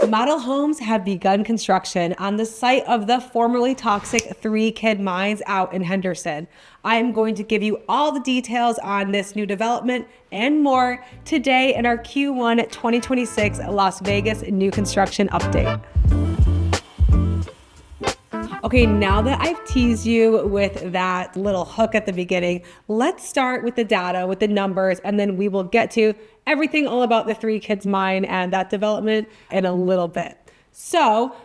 Model homes have begun construction on the site of the formerly toxic 3-kid mines out in Henderson. I am going to give you all the details on this new development and more today in our Q1 2026 Las Vegas new construction update. Okay, now that I've teased you with that little hook at the beginning, let's start with the data, with the numbers, and then we will get to everything all about the 3-Kids mine and that development in a little bit. So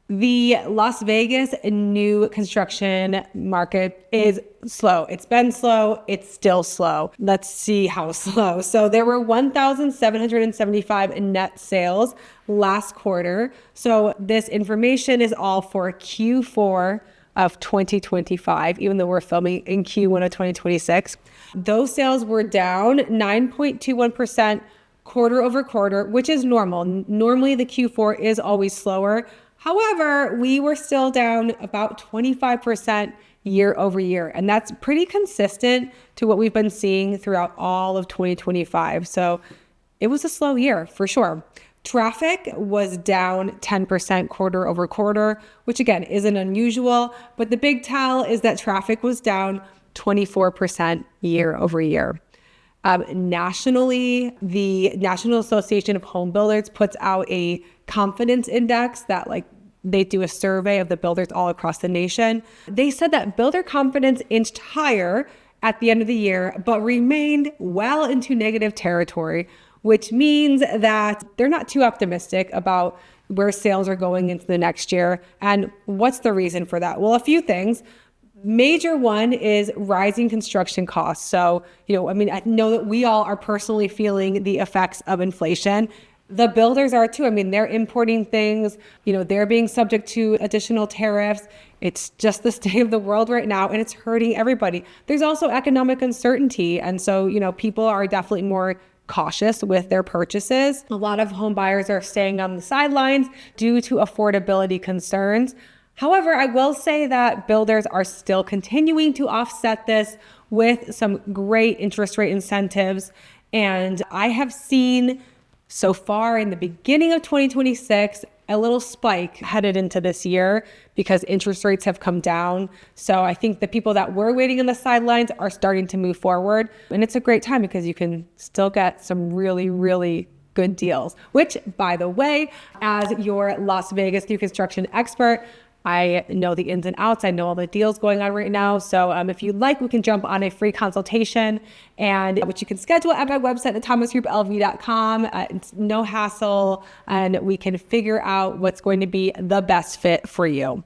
the Las Vegas new construction market is slow. It's been slow. It's still slow. Let's see how slow. So there were 1,775 net sales last quarter. So this information is all for Q4 of 2025, even though we're filming in Q1 of 2026. Those sales were down 9.21% quarter over quarter, which is normal. Normally the Q4 is always slower. However, we were still down about 25% year over year. And that's pretty consistent to what we've been seeing throughout all of 2025. So it was a slow year for sure. Traffic was down 10% quarter over quarter, which again isn't unusual. But the big tell is that traffic was down 24% year over year. Nationally, the National Association of Homebuilders puts out a confidence index that they do a survey of the builders all across the nation. They said that builder confidence inched higher at the end of the year, but remained well into negative territory, which means that they're not too optimistic about where sales are going into the next year. And what's the reason for that? Well, a few things. Major one is rising construction costs. So, I know that we all are personally feeling the effects of inflation. The builders are too. They're importing things, they're being subject to additional tariffs. It's just the state of the world right now, and it's hurting everybody. There's also economic uncertainty. And so, people are definitely more cautious with their purchases. A lot of home buyers are staying on the sidelines due to affordability concerns. However, I will say that builders are still continuing to offset this with some great interest rate incentives. And I have seen so far in the beginning of 2026, a little spike headed into this year because interest rates have come down. So I think the people that were waiting on the sidelines are starting to move forward. And it's a great time because you can still get some really, really good deals, which, by the way, as your Las Vegas new construction expert, I know the ins and outs. I know all the deals going on right now. So if you'd like, we can jump on a free consultation, and which you can schedule at my website at thomasgrouplv.com. It's no hassle, and we can figure out what's going to be the best fit for you.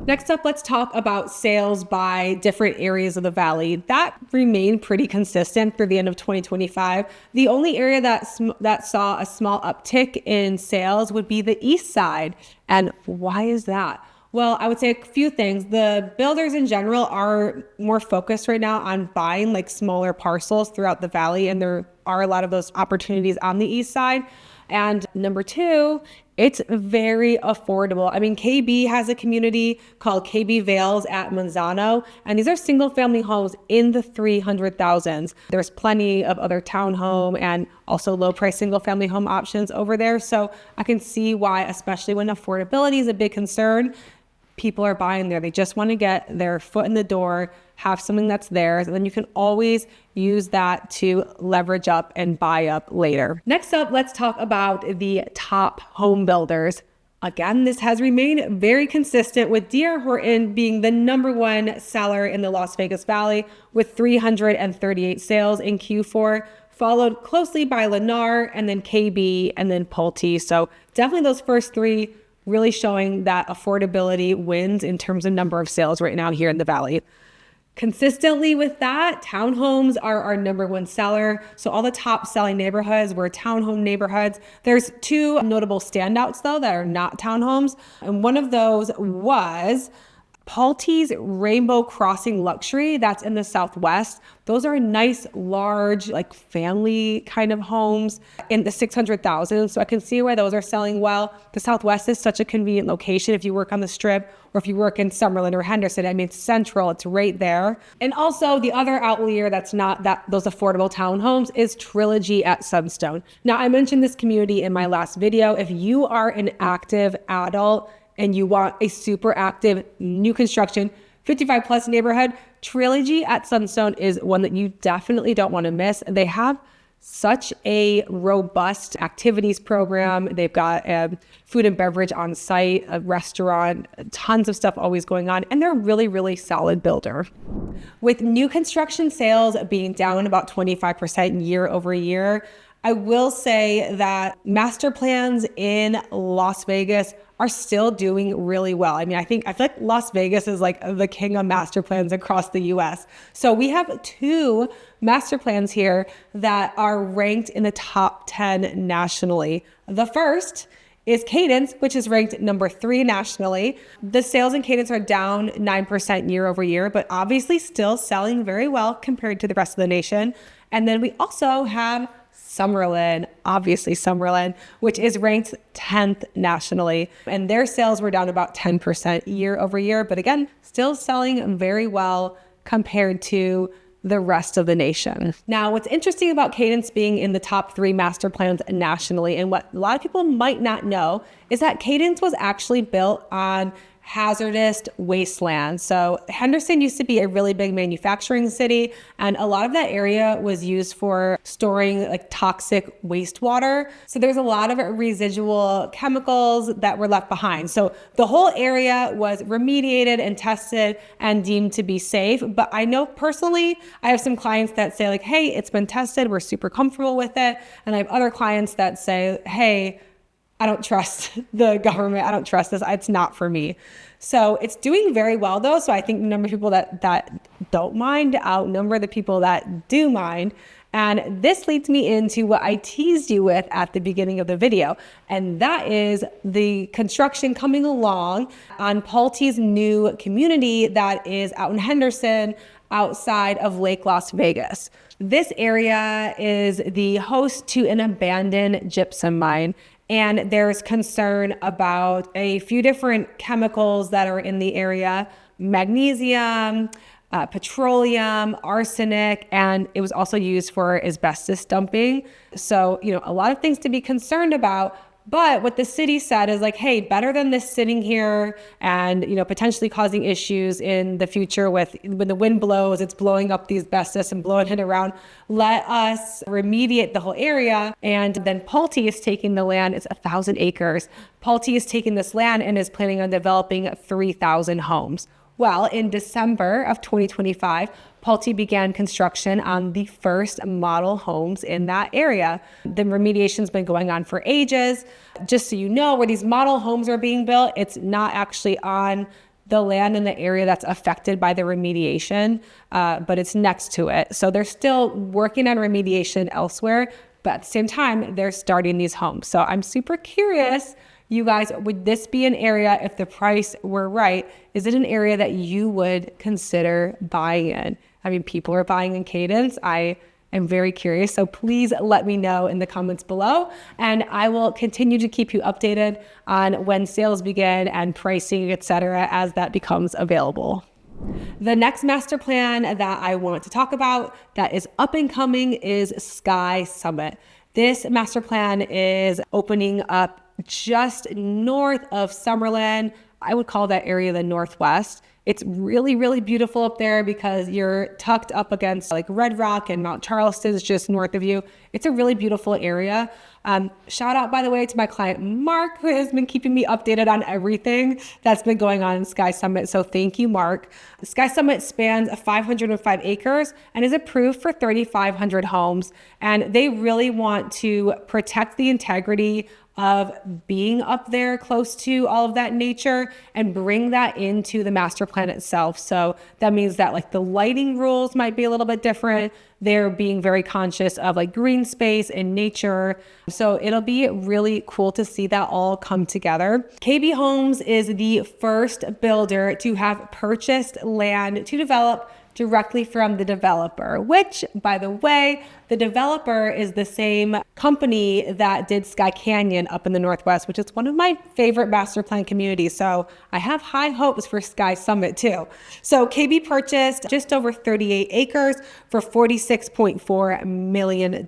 Next up, let's talk about sales by different areas of the valley. That remained pretty consistent through the end of 2025. The only area that saw a small uptick in sales would be the east side. And why is that? Well, I would say a few things. The builders in general are more focused right now on buying smaller parcels throughout the valley, and there are a lot of those opportunities on the east side. And number two, it's very affordable. KB has a community called KB Vales at Manzano, and these are single family homes in the 300,000s. There's plenty of other townhome and also low price single family home options over there. So I can see why, especially when affordability is a big concern, people are buying there. They just want to get their foot in the door, have something that's theirs, and then you can always use that to leverage up and buy up later. Next up, let's talk about the top home builders. Again, this has remained very consistent, with D.R. Horton being the number one seller in the Las Vegas Valley with 338 sales in Q4, followed closely by Lennar and then KB and then Pulte. So definitely those first three really showing that affordability wins in terms of number of sales right now here in the Valley. Consistently with that, townhomes are our number one seller. So all the top selling neighborhoods were townhome neighborhoods. There's two notable standouts though that are not townhomes. And one of those was Pulte's Rainbow Crossing Luxury, that's in the Southwest. Those are nice, large, like family kind of homes in the 600,000. So I can see why those are selling well. The Southwest is such a convenient location if you work on the Strip or if you work in Summerlin or Henderson. I mean, it's central, it's right there. And also the other outlier that's not those affordable townhomes is Trilogy at Sunstone. Now, I mentioned this community in my last video. If you are an active adult and you want a super active new construction 55 plus neighborhood, Trilogy at Sunstone is one that you definitely don't want to miss. They have such a robust activities program. They've got food and beverage on site, a restaurant, tons of stuff always going on, and they're a really, really solid builder. With new construction sales being down about 25% year over year, I will say that master plans in Las Vegas are still doing really well. I mean, I feel like Las Vegas is like the king of master plans across the US. So we have 2 master plans here that are ranked in the top 10 nationally. The first is Cadence, which is ranked number 3 nationally. The sales in Cadence are down 9% year over year, but obviously still selling very well compared to the rest of the nation. And then we also have Summerlin, obviously Summerlin, which is ranked 10th nationally. And their sales were down about 10% year over year, but again, still selling very well compared to the rest of the nation. Now, what's interesting about Cadence being in the top 3 master plans nationally, and what a lot of people might not know, is that Cadence was actually built on hazardous wasteland. So Henderson used to be a really big manufacturing city, and a lot of that area was used for storing like toxic wastewater. So there's a lot of residual chemicals that were left behind. So the whole area was remediated and tested and deemed to be safe. But I know personally, I have some clients that say like, hey, it's been tested, we're super comfortable with it. And I have other clients that say, hey, I don't trust the government. I don't trust this. It's not for me. So it's doing very well though. So I think the number of people that don't mind outnumber the people that do mind. And this leads me into what I teased you with at the beginning of the video. And that is the construction coming along on Pulte's new community that is out in Henderson, outside of Lake Las Vegas. This area is the host to an abandoned gypsum mine. And there's concern about a few different chemicals that are in the area: magnesium, petroleum, arsenic, and it was also used for asbestos dumping. So, a lot of things to be concerned about. But what the city said is like, hey, better than this sitting here and, potentially causing issues in the future with when the wind blows, it's blowing up the asbestos and blowing it around. Let us remediate the whole area. And then Pulte is taking the land. It's 1,000 acres. Pulte is taking this land and is planning on developing 3,000 homes. Well, in December of 2025, Pulte began construction on the first model homes in that area. The remediation's been going on for ages. Just so you know, where these model homes are being built, it's not actually on the land in the area that's affected by the remediation, but it's next to it. So they're still working on remediation elsewhere, but at the same time, they're starting these homes. So I'm super curious, you guys, would this be an area, if the price were right, is it an area that you would consider buying in? I mean, people are buying in Cadence. I am very curious. So please let me know in the comments below, and I will continue to keep you updated on when sales begin and pricing, etc., as that becomes available. The next master plan that I want to talk about that is up and coming is Sky Summit. This master plan is opening up just north of Summerlin. I would call that area the Northwest. It's really, really beautiful up there because you're tucked up against like Red Rock, and Mount Charleston is just north of you. It's a really beautiful area. Shout out, by the way, to my client, Mark, who has been keeping me updated on everything that's been going on in Sky Summit. So thank you, Mark. Sky Summit spans 505 acres and is approved for 3,500 homes. And they really want to protect the integrity of being up there close to all of that nature and bring that into the master plan itself. So that means that like the lighting rules might be a little bit different. They're being very conscious of like green space and nature. So it'll be really cool to see that all come together. KB Homes is the first builder to have purchased land to develop directly from the developer, which, by the way, the developer is the same company that did Sky Canyon up in the Northwest, which is one of my favorite master plan communities. So I have high hopes for Sky Summit too. So KB purchased just over 38 acres for $46.4 million.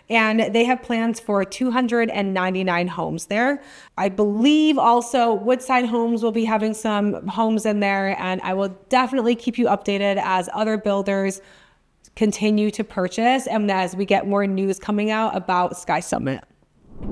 And they have plans for 299 homes there. I believe also Woodside Homes will be having some homes in there, and I will definitely keep you updated as other builders continue to purchase and as we get more news coming out about Sky Summit.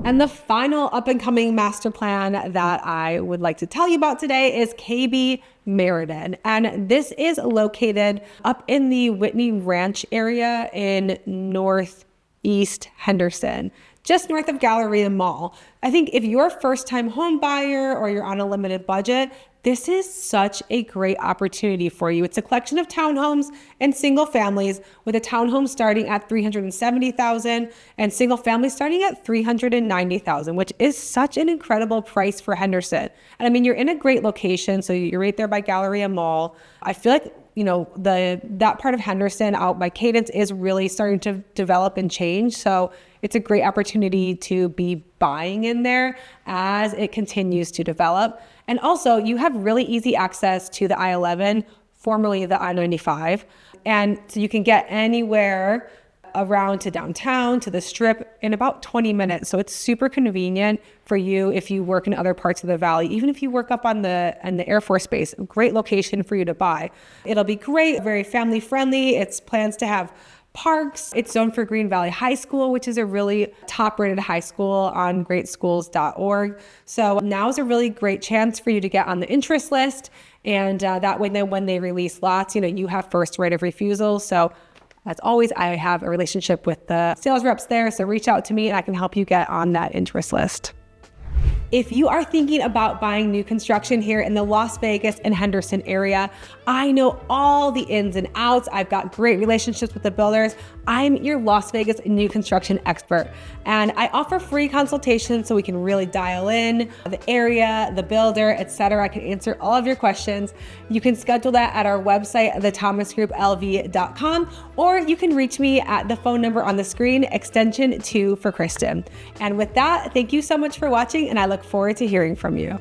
And the final up and coming master plan that I would like to tell you about today is KB Meriden. And this is located up in the Whitney Ranch area in Northeast Henderson, just north of Galleria Mall. I think if you're a first-time home buyer or you're on a limited budget, this is such a great opportunity for you. It's a collection of townhomes and single families, with a townhome starting at $370,000 and single family starting at $390,000, which is such an incredible price for Henderson. And I mean, you're in a great location, so you're right there by Galleria Mall. I feel like, you know, that part of Henderson out by Cadence is really starting to develop and change. So it's a great opportunity to be buying in there as it continues to develop. And also, you have really easy access to the I-11, formerly the I-95. And so you can get anywhere around to downtown, to the Strip in about 20 minutes. So it's super convenient for you if you work in other parts of the valley. Even if you work up on the Air Force Base, a great location for you to buy. It'll be great, very family friendly. It's plans to have parks. It's zoned for Green Valley High School, which is a really top-rated high school on greatschools.org. So now is a really great chance for you to get on the interest list. And that way, then when they release lots, you know, you have first right of refusal. So as always, I have a relationship with the sales reps there. So reach out to me and I can help you get on that interest list. If you are thinking about buying new construction here in the Las Vegas and Henderson area, I know all the ins and outs. I've got great relationships with the builders. I'm your Las Vegas new construction expert, and I offer free consultations so we can really dial in the area, the builder, etc. I can answer all of your questions. You can schedule that at our website, thethomasgrouplv.com, or you can reach me at the phone number on the screen, extension 2 for Kristen. And with that, thank you so much for watching, and I look forward to hearing from you.